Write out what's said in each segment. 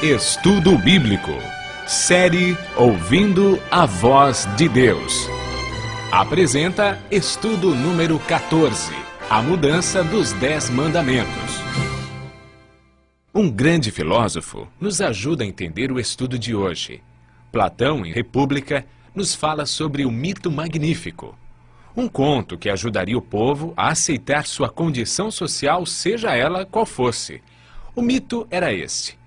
Estudo Bíblico. Série Ouvindo a Voz de Deus. Apresenta estudo número 14. A mudança dos 10 mandamentos. Um grande filósofo nos ajuda a entender o estudo de hoje. Platão, em República, nos fala sobre o mito magnífico. Um conto que ajudaria o povo a aceitar sua condição social, seja ela qual fosse. O mito era este.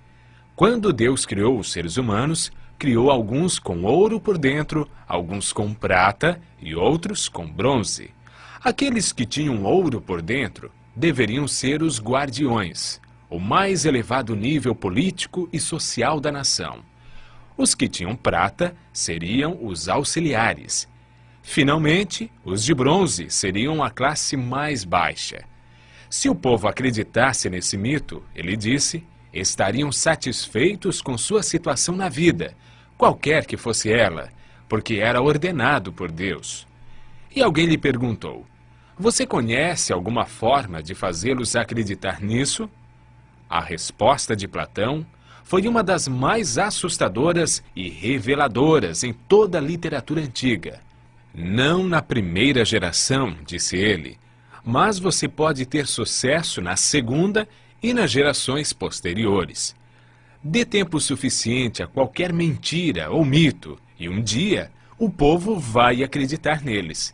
Quando Deus criou os seres humanos, criou alguns com ouro por dentro, alguns com prata e outros com bronze. Aqueles que tinham ouro por dentro deveriam ser os guardiões, o mais elevado nível político e social da nação. Os que tinham prata seriam os auxiliares. Finalmente, os de bronze seriam a classe mais baixa. Se o povo acreditasse nesse mito, ele disse, estariam satisfeitos com sua situação na vida, qualquer que fosse ela, porque era ordenado por Deus. E alguém lhe perguntou, você conhece alguma forma de fazê-los acreditar nisso? A resposta de Platão foi uma das mais assustadoras e reveladoras em toda a literatura antiga. Não na primeira geração, disse ele, mas você pode ter sucesso na segunda e nas gerações posteriores. Dê tempo suficiente a qualquer mentira ou mito, e um dia o povo vai acreditar neles.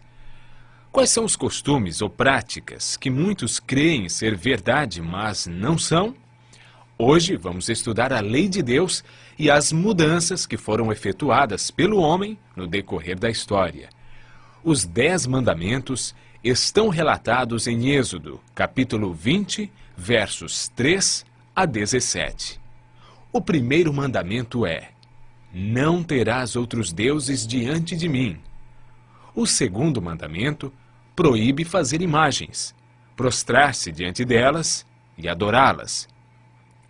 Quais são os costumes ou práticas que muitos creem ser verdade, mas não são? Hoje vamos estudar a lei de Deus e as mudanças que foram efetuadas pelo homem no decorrer da história. Os 10 mandamentos estão relatados em Êxodo, capítulo 20, versos 3 a 17. O primeiro mandamento é: não terás outros deuses diante de mim. O segundo mandamento proíbe fazer imagens, prostrar-se diante delas e adorá-las.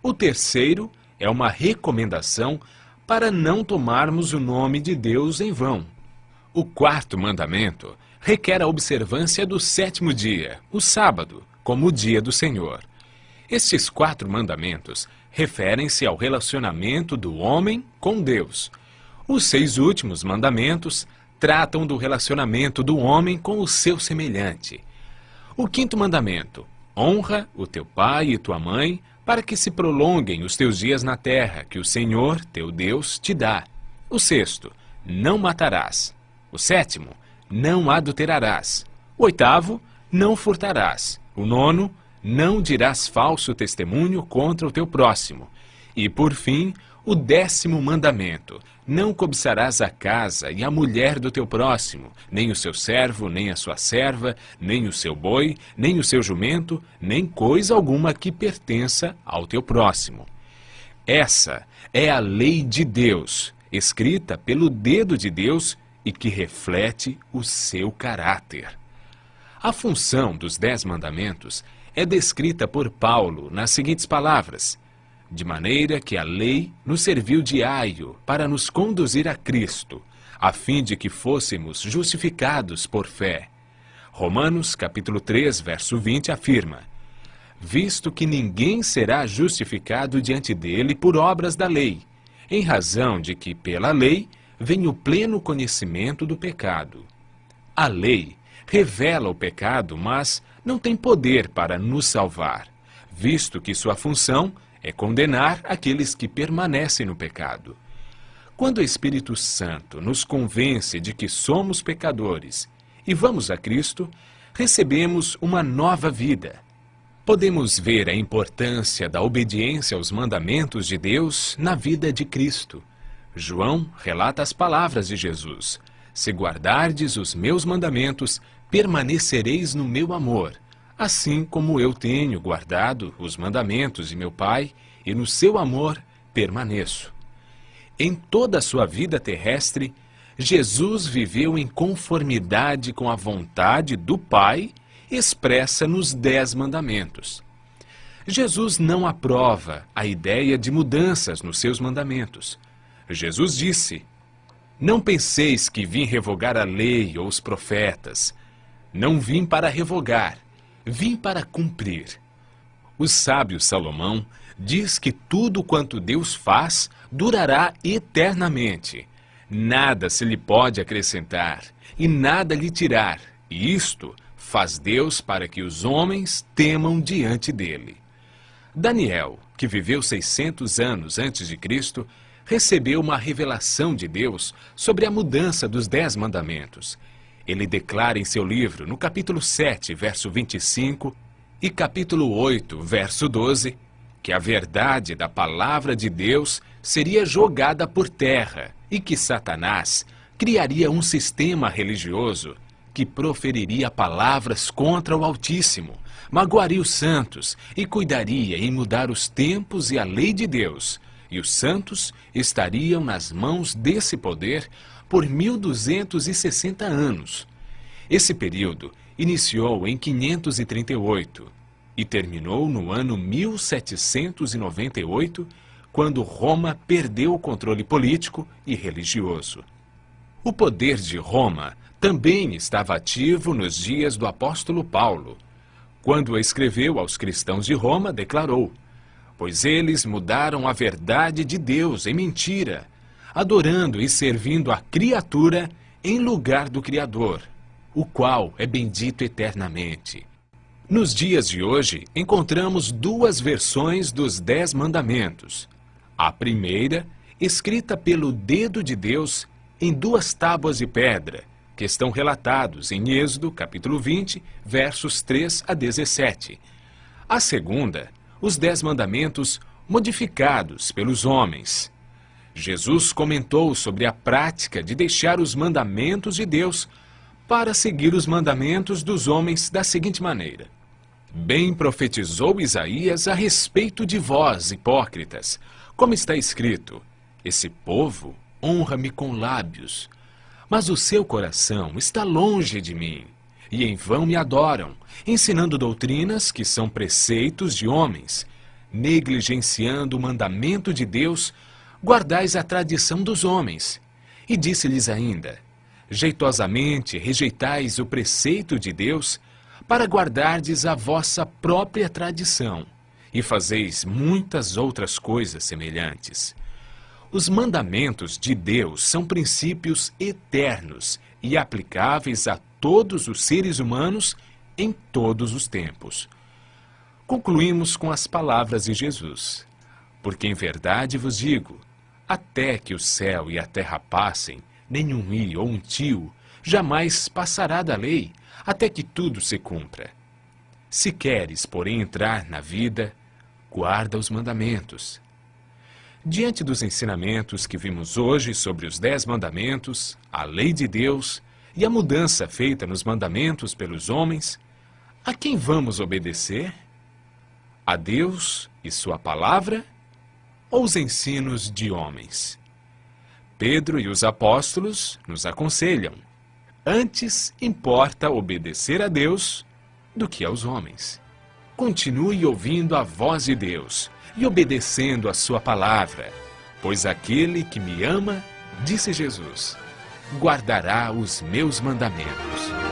O terceiro é uma recomendação para não tomarmos o nome de Deus em vão. O quarto mandamento requer a observância do 7º dia, o sábado, como o dia do Senhor. Estes 4 mandamentos referem-se ao relacionamento do homem com Deus. Os 6 últimos mandamentos tratam do relacionamento do homem com o seu semelhante. O 5º mandamento: honra o teu pai e tua mãe, para que se prolonguem os teus dias na terra, que o Senhor, teu Deus, te dá. O 6º: não matarás. O 7º: não adulterarás. O 8º: não furtarás. O 9º: não dirás falso testemunho contra o teu próximo. E, por fim, o 10º mandamento: não cobiçarás a casa e a mulher do teu próximo, nem o seu servo, nem a sua serva, nem o seu boi, nem o seu jumento, nem coisa alguma que pertença ao teu próximo. Essa é a lei de Deus, escrita pelo dedo de Deus e que reflete o seu caráter. A função dos 10 mandamentos é descrita por Paulo nas seguintes palavras: de maneira que a lei nos serviu de aio para nos conduzir a Cristo, a fim de que fôssemos justificados por fé. Romanos capítulo 3, verso 20 afirma: visto que ninguém será justificado diante dele por obras da lei, em razão de que pela lei vem o pleno conhecimento do pecado. A lei revela o pecado, mas não tem poder para nos salvar, visto que sua função é condenar aqueles que permanecem no pecado. Quando o Espírito Santo nos convence de que somos pecadores e vamos a Cristo, recebemos uma nova vida. Podemos ver a importância da obediência aos mandamentos de Deus na vida de Cristo. João relata as palavras de Jesus: se guardardes os meus mandamentos, permanecereis no meu amor, assim como eu tenho guardado os mandamentos de meu Pai, e no seu amor permaneço. Em toda a sua vida terrestre, Jesus viveu em conformidade com a vontade do Pai, expressa nos 10 mandamentos. Jesus não aprova a ideia de mudanças nos seus mandamentos. Jesus disse: não penseis que vim revogar a lei ou os profetas. Não vim para revogar, vim para cumprir. O sábio Salomão diz que tudo quanto Deus faz durará eternamente. Nada se lhe pode acrescentar e nada lhe tirar, e isto faz Deus para que os homens temam diante dele. Daniel, que viveu 600 anos antes de Cristo, recebeu uma revelação de Deus sobre a mudança dos 10 mandamentos. Ele declara em seu livro, no capítulo 7, verso 25, e capítulo 8, verso 12, que a verdade da palavra de Deus seria jogada por terra e que Satanás criaria um sistema religioso que proferiria palavras contra o Altíssimo, magoaria os santos e cuidaria em mudar os tempos e a lei de Deus, e os santos estariam nas mãos desse poder por 1260 anos. Esse período iniciou em 538 e terminou no ano 1798, quando Roma perdeu o controle político e religioso. O poder de Roma também estava ativo nos dias do apóstolo Paulo. Quando escreveu aos cristãos de Roma, declarou: pois eles mudaram a verdade de Deus em mentira, adorando e servindo a criatura em lugar do Criador, o qual é bendito eternamente. Nos dias de hoje, encontramos duas versões dos 10 mandamentos. A primeira, escrita pelo dedo de Deus em 2 tábuas de pedra, que estão relatados em Êxodo, capítulo 20, versos 3 a 17. A segunda, os 10 mandamentos modificados pelos homens. Jesus comentou sobre a prática de deixar os mandamentos de Deus para seguir os mandamentos dos homens da seguinte maneira: bem profetizou Isaías a respeito de vós, hipócritas, como está escrito: esse povo honra-me com lábios, mas o seu coração está longe de mim, e em vão me adoram, ensinando doutrinas que são preceitos de homens. Negligenciando o mandamento de Deus, guardais a tradição dos homens. E disse-lhes ainda: jeitosamente rejeitais o preceito de Deus, para guardardes a vossa própria tradição, e fazeis muitas outras coisas semelhantes. Os mandamentos de Deus são princípios eternos e aplicáveis a todos os seres humanos em todos os tempos. Concluímos com as palavras de Jesus: porque em verdade vos digo, até que o céu e a terra passem, nenhum i ou um tio jamais passará da lei, até que tudo se cumpra. Se queres, porém, entrar na vida, guarda os mandamentos. Diante dos ensinamentos que vimos hoje sobre os 10 mandamentos, a lei de Deus e a mudança feita nos mandamentos pelos homens, a quem vamos obedecer? A Deus e sua palavra ou os ensinos de homens? Pedro e os apóstolos nos aconselham: antes importa obedecer a Deus do que aos homens. Continue ouvindo a voz de Deus e obedecendo a sua palavra, pois aquele que me ama, disse Jesus, guardará os meus mandamentos.